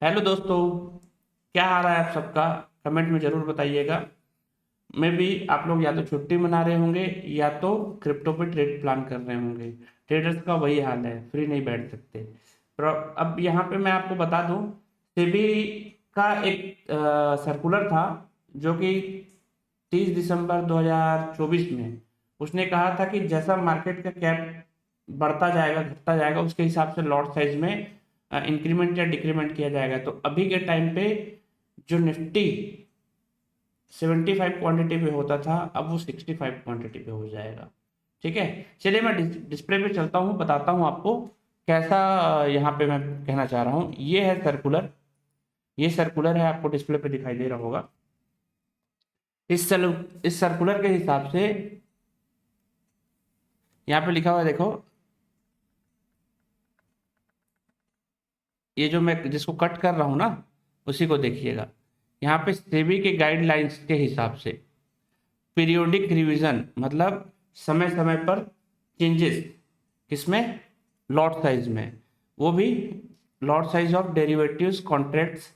Hello दोस्तों, क्या हाल है आप सबका? कमेंट में ज़रूर बताइएगा। मैं भी आप लोग या तो छुट्टी मना रहे होंगे या तो क्रिप्टो पे ट्रेड प्लान कर रहे होंगे। ट्रेडर्स का वही हाल है, फ्री नहीं बैठ सकते। पर अब यहाँ पे मैं आपको बता दूँ, सेबी का एक सर्कुलर था जो कि 30 दिसंबर 2024 में उसने कहा था कि जैसा मार्केट का कैप बढ़ता जाएगा घटता जाएगा उसके हिसाब से लॉट साइज में इंक्रीमेंट या डिक्रीमेंट किया जाएगा। तो अभी के टाइम पे जो निफ्टी 75 क्वांटिटी पे होता था अब वो 65 क्वांटिटी पे हो जाएगा। ठीक है, चलिए मैं डिस्प्ले पे चलता हूँ, बताता हूँ आपको कैसा। यहाँ पे मैं कहना चाह रहा हूँ, ये है सर्कुलर। ये सर्कुलर है, आपको डिस्प्ले पे दिखाई दे रहा होगा। इस सर्कुलर के हिसाब से यहाँ पे लिखा हुआ है, देखो। ये जो मैं जिसको कट कर रहा हूँ ना, उसी को देखिएगा। यहाँ पे सेबी के गाइडलाइंस के हिसाब से पीरियोडिक रिवीजन मतलब समय समय पर चेंजेस, किसमें? लॉट साइज में, वो भी lot size of derivatives contracts.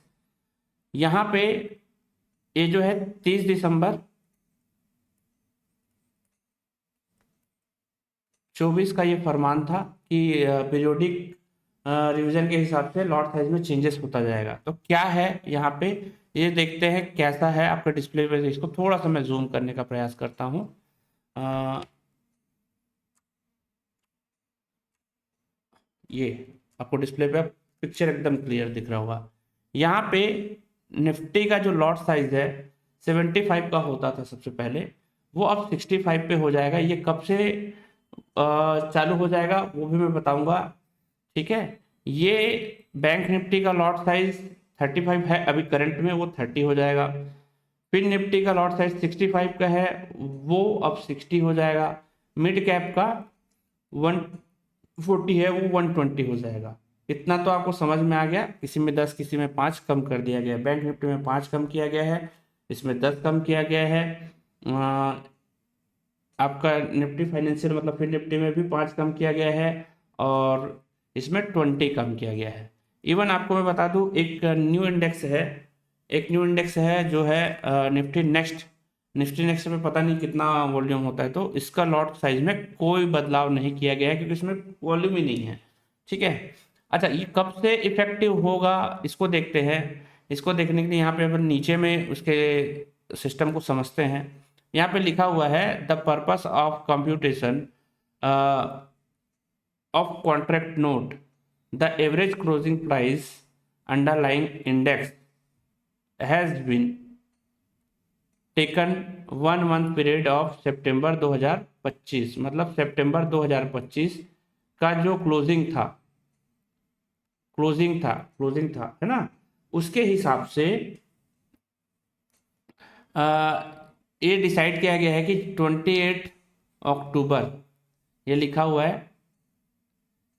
यहाँ पे ये जो है 30 दिसंबर 24 का ये फरमान था कि पीरियोडिक रिवीजन के हिसाब से लॉट साइज में चेंजेस होता जाएगा। तो क्या है यहाँ पे, ये देखते हैं कैसा है आपका डिस्प्ले पे। इसको थोड़ा सा मैं जूम करने का प्रयास करता हूँ। ये आपको डिस्प्ले पे पिक्चर एकदम क्लियर दिख रहा होगा। यहाँ पे निफ्टी का जो लॉट साइज है 75 का होता था सबसे पहले, वो अब 65 पे हो जाएगा। ये कब से चालू हो जाएगा वो भी मैं बताऊंगा। ठीक है, ये बैंक निफ्टी का लॉट साइज 35 है अभी करंट में, वो 30 हो जाएगा। फिर निफ्टी का लॉट साइज 65 का है, वो अब 60 हो जाएगा। मिड कैप का 140 है, वो 120 हो जाएगा। इतना तो आपको समझ में आ गया। किसी में 10 किसी में 5 कम कर दिया गया है। बैंक निफ्टी में 5 कम किया गया है, इसमें 10 कम किया गया है। आपका निफ्टी फाइनेंशियल मतलब फिर निफ्टी में भी 5 कम किया गया है और इसमें 20 कम किया गया है। इवन आपको मैं बता दूं, एक न्यू इंडेक्स है। एक न्यू इंडेक्स है जो है निफ्टी नेक्स्ट। निफ्टी नेक्स्ट में पता नहीं कितना वॉल्यूम होता है, तो इसका लॉट साइज में कोई बदलाव नहीं किया गया है क्योंकि इसमें वॉल्यूम ही नहीं है। ठीक है, अच्छा ये कब से इफेक्टिव होगा इसको देखते हैं। इसको देखने के लिए यहाँ पे अपन नीचे में उसके सिस्टम को समझते हैं। यहाँ पे लिखा हुआ है the purpose of computation of contract note, the average closing price underlying index has been taken 1 month period of सितंबर 2025, मतलब सितंबर 2025 का जो क्लोजिंग था है ना, उसके हिसाब से आ, ये डिसाइड किया गया है कि 28 अक्टूबर, ये लिखा हुआ है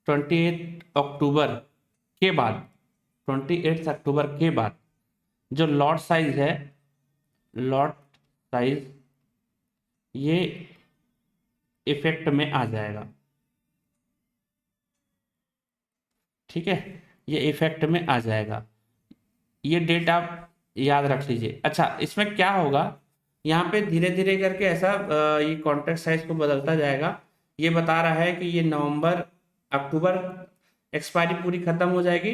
28 अक्टूबर के बाद, 28 अक्टूबर के बाद जो लॉट साइज है, लॉट साइज ये इफेक्ट में आ जाएगा। ठीक है, ये इफेक्ट में आ जाएगा। ये डेट आप याद रख लीजिए। अच्छा, इसमें क्या होगा, यहाँ पे धीरे धीरे करके ऐसा ये कॉन्ट्रैक्ट साइज को बदलता जाएगा। ये बता रहा है कि ये नवंबर अक्टूबर एक्सपायरी पूरी खत्म हो जाएगी।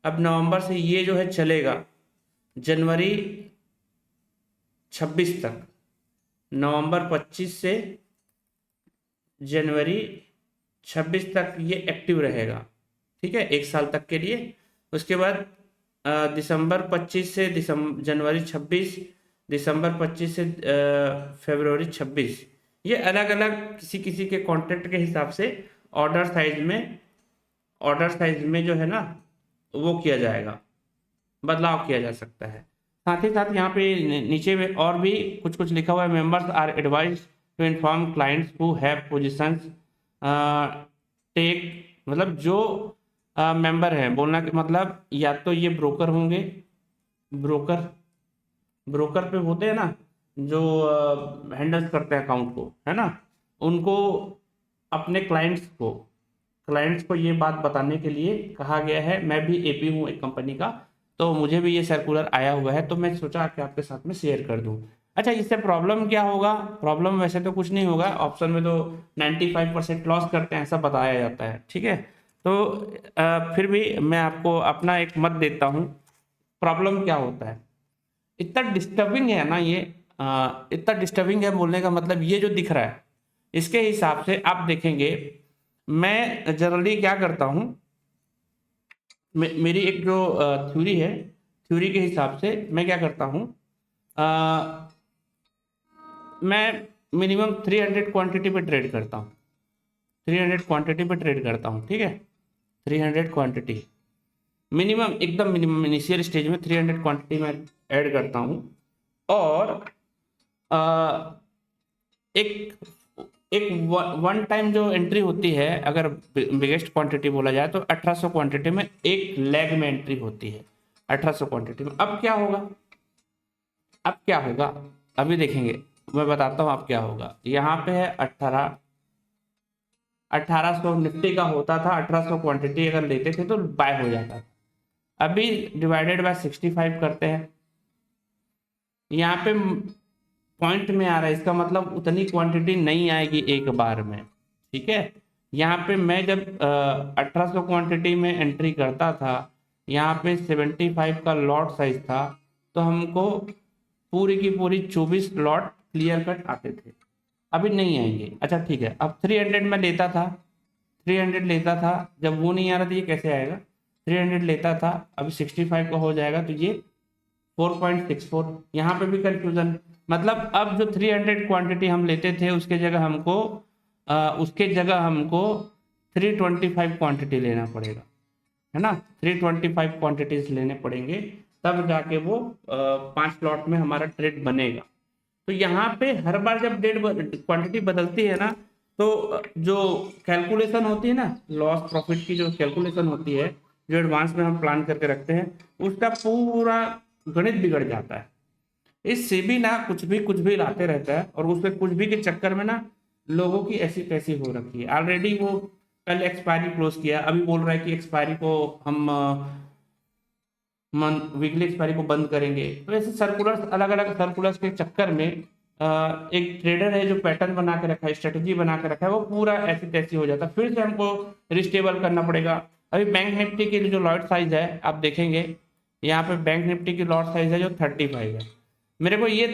अब नवंबर से ये जो है चलेगा जनवरी 26 तक। नवंबर 25 से जनवरी 26 तक ये एक्टिव रहेगा। ठीक है, 1 साल तक के लिए। उसके बाद दिसंबर 25 से जनवरी 26, दिसंबर 25 से फरवरी 26, ये अलग अलग किसी किसी के कॉन्ट्रैक्ट के हिसाब से ऑर्डर साइज में जो है ना वो किया जाएगा, बदलाव किया जा सकता है। साथ ही साथ यहाँ पे नीचे में और भी कुछ कुछ लिखा हुआ है। Members are advise to inform clients who have positions take, मतलब जो मेंबर हैं, बोलना कि मतलब या तो ये ब्रोकर होंगे, ब्रोकर ब्रोकर पे होते हैं ना जो हैंडल्स करते हैं अकाउंट को, है ना, उनको अपने क्लाइंट्स को ये बात बताने के लिए कहा गया है। मैं भी एपी हूँ एक कंपनी का, तो मुझे भी ये सर्कुलर आया हुआ है, तो मैं सोचा कि आपके साथ में शेयर कर दूं। अच्छा, इससे प्रॉब्लम क्या होगा? प्रॉब्लम वैसे तो कुछ नहीं होगा, ऑप्शन में तो 95% लॉस करते हैं ऐसा बताया जाता है, ठीक है। तो फिर भी मैं आपको अपना एक मत देता हूँ, प्रॉब्लम क्या होता है। इतना डिस्टर्बिंग है ना ये, इतना डिस्टर्बिंग है बोलने का मतलब, ये जो दिख रहा है इसके हिसाब से आप देखेंगे, मैं जनरली क्या करता हूँ, मेरी एक जो थ्योरी है, थ्योरी के हिसाब से मैं क्या करता हूँ, मैं मिनिमम 300 क्वांटिटी पे ट्रेड करता हूँ, 300 क्वांटिटी पे ट्रेड करता हूँ, ठीक है। 300 क्वांटिटी मिनिमम, एकदम मिनिमम इनिशियल स्टेज में 300 क्वांटिटी में ऐड करता हूँ। और अ, एक एक वन टाइम जो एंट्री होती है, अगर बिगेस्ट क्वांटिटी बोला जाए तो 1800 क्वांटिटी में एक लेग में एंट्री होती है, 1800 क्वांटिटी में। अब क्या होगा, अब क्या होगा, अभी देखेंगे, मैं बताता हूँ अब क्या होगा। यहाँ पे है 1800 निफ्टी का होता था, 1800 क्वांटिटी अगर लेते थे तो बाय हो जाता था। अभी डिवाइडेड बाय 65 करते हैं, यहाँ पे पॉइंट में आ रहा है, इसका मतलब उतनी क्वांटिटी नहीं आएगी एक बार में, ठीक है। यहाँ पे मैं जब 1800 क्वांटिटी में एंट्री करता था, यहाँ पे 75 का लॉट साइज था, तो हमको पूरी की पूरी 24 लॉट क्लियर कट आते थे। अभी नहीं आएंगे। अच्छा ठीक है, अब 300 में लेता था, 300 लेता था, जब वो नहीं आ रहा था, ये कैसे आएगा, 300 लेता था, अभी 65 का हो जाएगा, तो ये 4.64। यहाँ पे भी कंफ्यूजन, मतलब अब जो 300 क्वांटिटी हम लेते थे उसके जगह हमको 325 क्वांटिटी लेना पड़ेगा, है ना। 325 क्वांटिटीज लेने पड़ेंगे, तब जाके वो 5 लॉट में हमारा ट्रेड बनेगा। तो यहाँ पे हर बार जब डेट क्वांटिटी बदलती है ना, तो जो कैलकुलेशन होती है ना, लॉस प्रॉफिट की जो कैलकुलेशन होती है, जो एडवांस में हम प्लान करके रखते हैं, उसका पूरा गणित बिगड़ जाता है। इस सेबी ना कुछ भी लाते रहता है, और उसमें कुछ भी के चक्कर में ना लोगों की ऐसी तैसी हो रखी है। ऑलरेडी वो कल एक्सपायरी क्लोज किया, अभी बोल रहा है कि एक्सपायरी को हम वीकली एक्सपायरी को बंद करेंगे। तो ऐसे सर्कुलर्स, अलग अलग सर्कुलर्स के चक्कर में एक ट्रेडर है जो पैटर्न बना के रखा है, स्ट्रेटेजी बना के रखा है, वो पूरा ऐसी तैसी हो जाता है, फिर से हमको रिस्टेबल करना पड़ेगा। अभी बैंक निफ्टी की जो लॉट साइज है आप देखेंगे, यहाँ पे बैंक निफ्टी की लॉट साइज है जो 35 है। मेरे को ये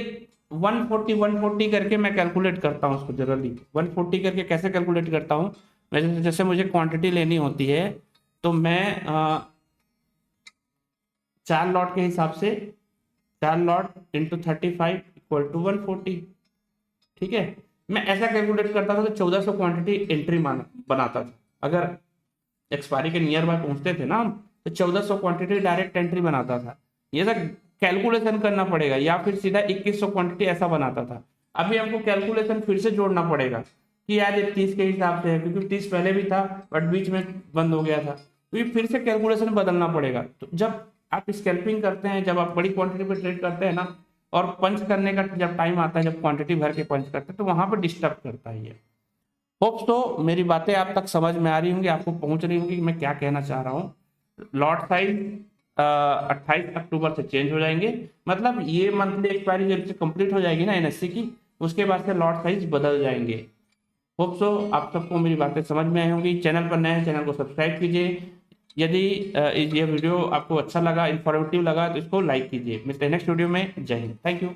140 करके मैं कैलकुलेट करता हूँ उसको, जनरली 140 करके कैसे कैलकुलेट करता हूँ मैं, जैसे मुझे क्वांटिटी लेनी होती है, तो मैं 4 लॉट के हिसाब से, 4 लॉट इंटू 35 इक्वल टू 140, ठीक है। मैं ऐसा कैलकुलेट करता था, तो 1400 क्वांटिटी एंट्री बनाता था। अगर एक्सपायरी के नियर बाय पहुंचते थे ना हम, तो 1400 क्वांटिटी डायरेक्ट एंट्री बनाता था। ये सब कैलकुलेशन करना पड़ेगा, या फिर सीधा 2100 क्वांटिटी ऐसा बनाता था। अभी हमको कैलकुलेशन फिर से जोड़ना पड़ेगा कि यार ये 30 के हिसाब से है, क्योंकि 30 पहले भी था बट बीच में बंद हो गया था, तो ये फिर से कैलकुलेशन बदलना पड़ेगा। तो जब आप स्कैल्पिंग करते हैं, जब आप बड़ी क्वांटिटी पे ट्रेड करते हैं ना, और पंच करने का जब टाइम आता है, जब क्वांटिटी भर के पंच करते हैं, तो वहां पर डिस्टर्ब करता है ये। होप्स तो मेरी बातें आप तक समझ में आ रही होंगी, आपको पहुंच रही होंगी कि मैं क्या कहना चाह रहा हूँ। लॉट साइज 28 अक्टूबर से चेंज हो जाएंगे, मतलब ये मंथली एक्सपायरी जब से कंप्लीट हो जाएगी ना एनएससी की, उसके बाद से लॉट साइज बदल जाएंगे। होप सो आप सबको मेरी बातें समझ में आई होंगी। चैनल पर नए हैं, चैनल को सब्सक्राइब कीजिए। यदि ये वीडियो आपको अच्छा लगा, इंफॉर्मेटिव लगा, तो इसको लाइक कीजिए। मिलते हैं नेक्स्ट वीडियो में। जय हिंद, थैंक यू।